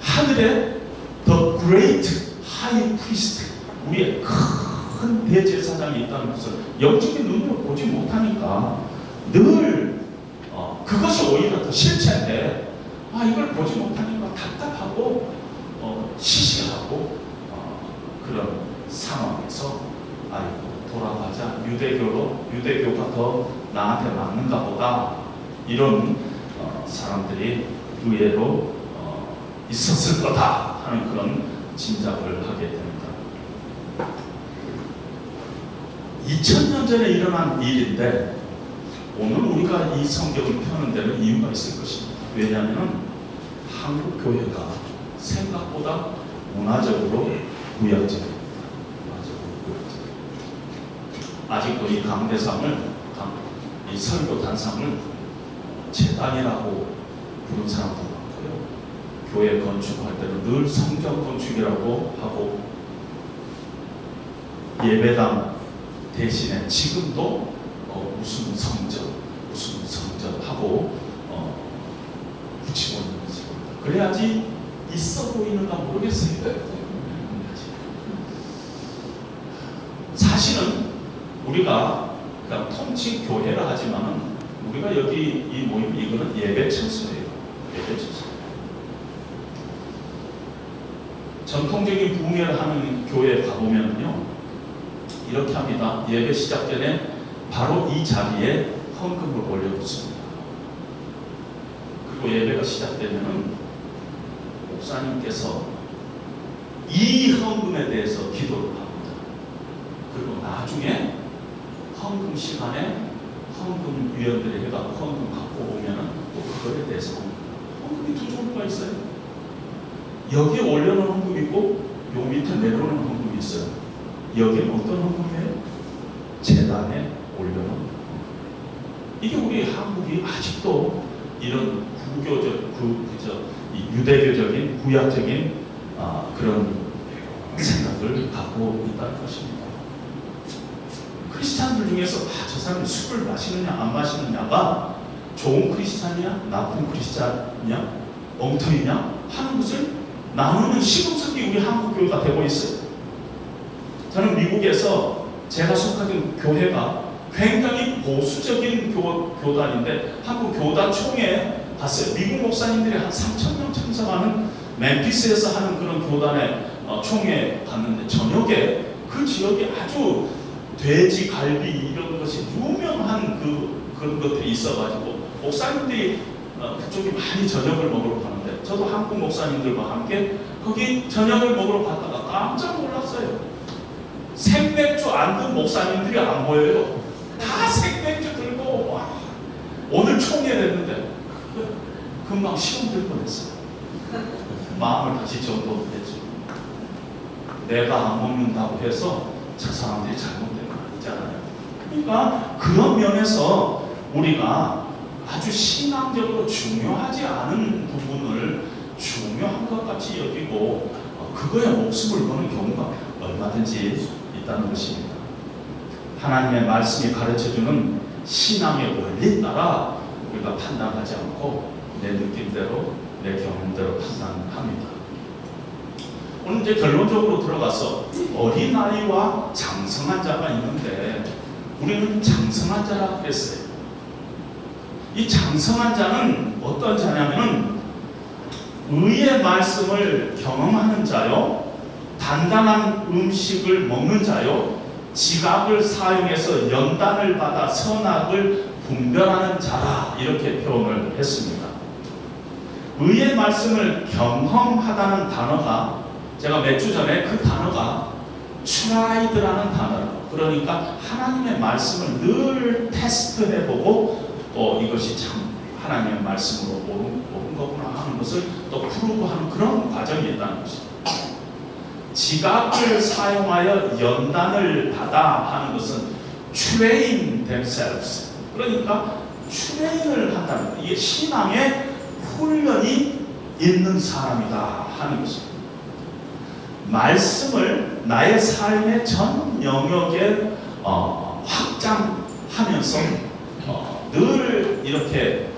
하늘에 The Great High Priest, 우리의 큰 대제사장이 있다는 것을 영적인 눈으로 보지 못하니까 늘 그것이 오히려 더 실체인데 이걸 보지 못하니까 답답하고 시시하고 그런 상황에서 돌아가자, 유대교가 더 나한테 맞는가 보다, 이런 사람들이 의외로 있었을 거다 하는 그런 짐작을 하게 됩니다. 2000년 전에 일어난 일인데 오늘 우리가 이 성경을 펴는 데는 이유가 있을 것입니다. 왜냐하면 한국 교회가 생각보다 문화적으로 구약적입니다. 아직도 이 강대상을, 이 설교단상을 제단이라고 부르는 사람도 많고요. 교회 건축할 때는 늘 성전 건축이라고 하고, 예배당 대신에 지금도 무슨 성전 하고 붙이고 있는 거죠. 그래야지 있어 보이는가 모르겠어요. 사실은 우리가 그냥 통칭 교회라 하지만은 우리가 여기 이 모임, 이거는 예배 처소예요. 예배 처소. 전통적인 부흥회를 하는 교회에 가보면요, 이렇게 합니다. 예배 시작 전에 바로 이 자리에 헌금을 올려놓습니다. 그리고 예배가 시작되면은 목사님께서 이 헌금에 대해서 기도를 합니다. 그리고 나중에 헌금 시간에 헌금 위원들이 해가 헌금 갖고 오면은 또 그거에 대해서 헌금이 두 종류가 있어요. 여기에 올려놓은 헌금이 있고 요 밑에 내려오는 헌금이 있어요. 여기는 어떤 헌금이에요? 재단에 올려놓은 헌금. 이게 우리 한국이 아직도 이런 구교적, 유대교적인, 구약적인 그런 생각을 갖고 있다는 것입니다. 크리스찬들 중에서 저 사람이 술을 마시느냐 안 마시느냐가 좋은 크리스찬이냐 나쁜 크리스찬이냐 엉터리냐 하는 것을 나누는 시금석이 우리 한국 교회가 되고 있어요. 저는 미국에서 제가 속하던 교회가 굉장히 보수적인 교단인데 한국 교단 총회에 갔어요. 미국 목사님들이 한 3,000명 참석하는 멤피스에서 하는 그런 교단의 총회에 갔는데 저녁에 그 지역에 아주 돼지, 갈비 이런 것이 유명한 그런 것들이 있어가지고 목사님들이 그쪽에 많이 저녁을 먹으러 가는데 저도 한국 목사님들과 함께 거기 저녁을 먹으러 갔다가 깜짝 놀랐어요. 생맥주 안 든 목사님들이 안 보여요. 다 생맥주 들고 와. 오늘 총회를 했는데 금방 시험 들 뻔했어요. 마음을 다시 정돈했죠. 내가 안 먹는다고 해서 저 사람들이 잘못된 거 아니잖아요. 그러니까 그런 면에서 우리가 아주 신앙적으로 중요하지 않은 부분을 중요한 것 같이 여기고 그거에 목숨을 거는 경우가 얼마든지 있다는 것입니다. 하나님의 말씀이 가르쳐주는 신앙의 원리에 따라 우리가 판단하지 않고 내 느낌대로 내 경험대로 판단합니다. 오늘 이제 결론적으로 들어가서 어린아이와 장성한 자가 있는데 우리는 장성한 자라고 했어요. 이 장성한 자는 어떤 자냐면은 의의 말씀을 경험하는 자요, 단단한 음식을 먹는 자요, 지각을 사용해서 연단을 받아 선악을 분별하는 자라 이렇게 표현을 했습니다. 의의 말씀을 경험하다는 단어가 제가 몇 주 전에 그 단어가 트라이드라는 단어라고, 그러니까 하나님의 말씀을 늘 테스트해보고 또 이것이 참 하나님의 말씀으로 옳은 거구나 하는 것을 또 프루브하는 그런 과정이 있다는 것입니다. 지각을 사용하여 연단을 받아 하는 것은 train themselves, 그러니까 트레인을 한다는 것, 이게 신앙의 훈련이 있는 사람이다 하는 것입니다. 말씀을 나의 삶의 전 영역에 확장하면서 늘 이렇게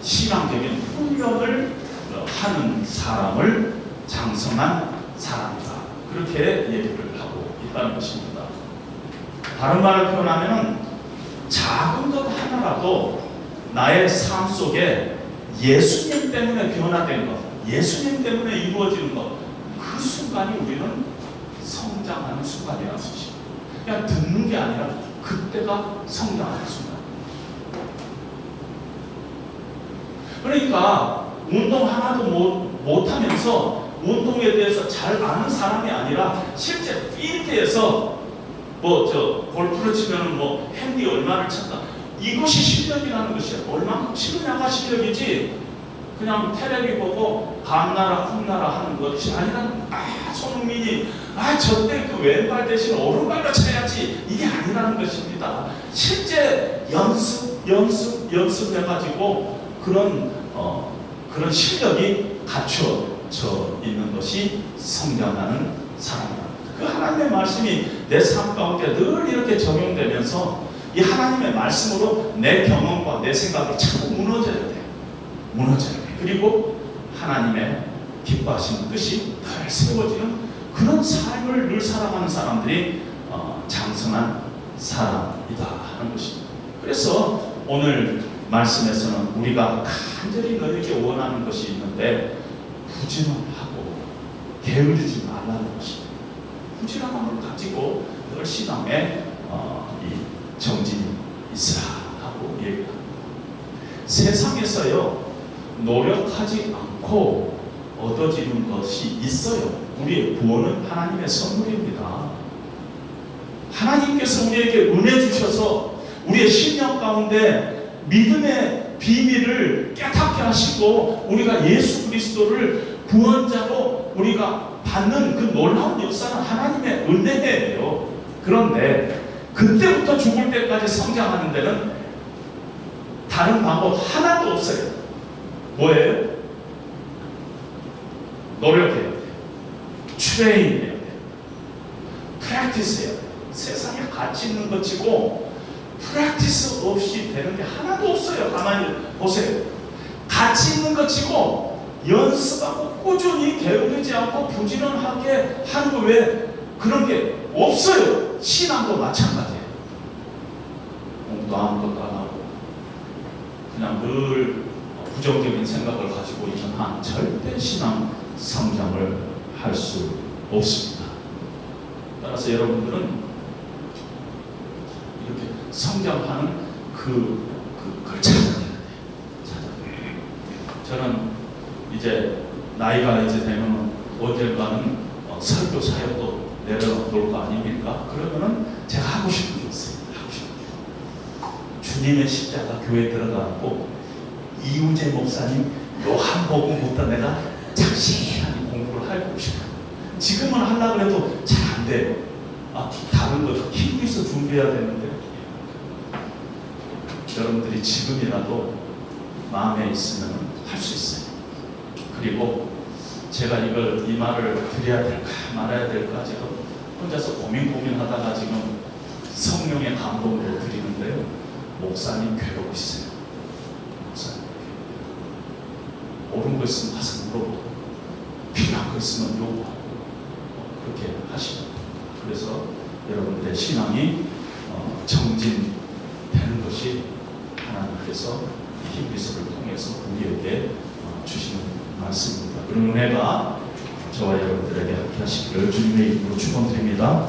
신앙적인 훈련을 하는 사람을 장성한 사람이다, 그렇게 얘기를 하고 있다는 것입니다. 다른 말을 표현하면 작은 것 하나라도 나의 삶 속에 예수님 때문에 변화된 것, 예수님 때문에 이루어지는 것, 그 순간이 우리는 성장하는 순간이라는 것입니다. 그냥 듣는 게 아니라 그때가 성장하는 순간. 그러니까 운동 하나도 못하면서 운동에 대해서 잘 아는 사람이 아니라 실제 필드에서 골프를 치면은 핸디 얼마를 쳤다, 이것이 실력이라는 것이야. 얼마큼 치느냐가 실력이지 그냥 텔레비 보고 감나라 콩나라 하는 것이 아니라 손흥민이 저때 그 왼발 대신 오른발로 쳐야지, 이게 아니라는 것입니다. 실제 연습해가지고 그런 실력이 갖춰져 있는 것이 성장하는 사람입니다. 그 하나님의 말씀이 내 삶 가운데 늘 이렇게 적용되면서 이 하나님의 말씀으로 내 경험과 내 생각이 자꾸 무너져야 돼. 그리고 하나님의 기뻐하시는 뜻이 늘 세워지는 그런 삶을 늘 살아가는 사람들이 장성한 사람이다 하는 것입니다. 그래서 오늘 말씀에서는 우리가 간절히 너에게 원하는 것이 있는데 부지런하고 게으르지 말라는 것입니다. 부지런함을 가지고 늘 신앙에 이 정진이 있으라 하고 얘기합니다. 세상에서요 노력하지 않고 얻어지는 것이 있어요. 우리의 구원은 하나님의 선물입니다. 하나님께서 우리에게 은혜 주셔서 우리의 심령 가운데 믿음의 비밀을 깨닫게 하시고 우리가 예수 그리스도를 구원자로 우리가 받는 그 놀라운 역사는 하나님의 은혜예요. 그런데 그때부터 죽을 때까지 성장하는 데는 다른 방법 하나도 없어요. 뭐예요? 노력해야 돼요. 트레이닝 해야 돼요. 프랙티스 해야 돼요. 세상에 가치 있는 것 치고 프랙티스 없이 되는 게 하나도 없어요. 가만히 보세요. 가치 있는 것 치고 연습하고 꾸준히 게으르지 않고 부지런하게 하는 거 왜 그런 게 없어요. 신앙도 마찬가지예요. 공부도 아무것도 안 하고 그냥 늘 부정적인 생각을 가지고 있는 한 절대 신앙 성장을 할 수 없습니다. 따라서 여러분들은 이렇게 성장하는 그걸 찾아야 돼요. 저는 이제 나이가 이제 되면 언젠가는 설교 사역도 내려놓을 거 아닙니까? 그러면은 제가 하고 싶은 게 있어요. 하고 싶은 게. 주님의 십자가 교회에 들어가고 이우재 목사님 요한복음부터 내가 착실하게 공부를 하고 싶어요. 지금은 하려고 해도 잘 안 돼요. 다른 거 힘들어서 준비해야 되는데 여러분들이 지금이라도 마음에 있으면 할 수 있어요. 그리고 제가 이 말을 드려야 될까 말아야 될까 지금 혼자서 고민하다가 지금 성령의 감동으로 드리는데요. 목사님 괴로우시세요. 목사님 옳은 거 있으면 가서 물어보고 필요한 거 있으면 요구하고 그렇게 하시면 그래서 여러분들의 신앙이 정진되는 것이 하나님께서 히브리서를 통해서 우리에게 주시는 말씀입니다. 그런 은혜가 저와 여러분들에게 함께 하시기를 주님의 이름으로 축원드립니다.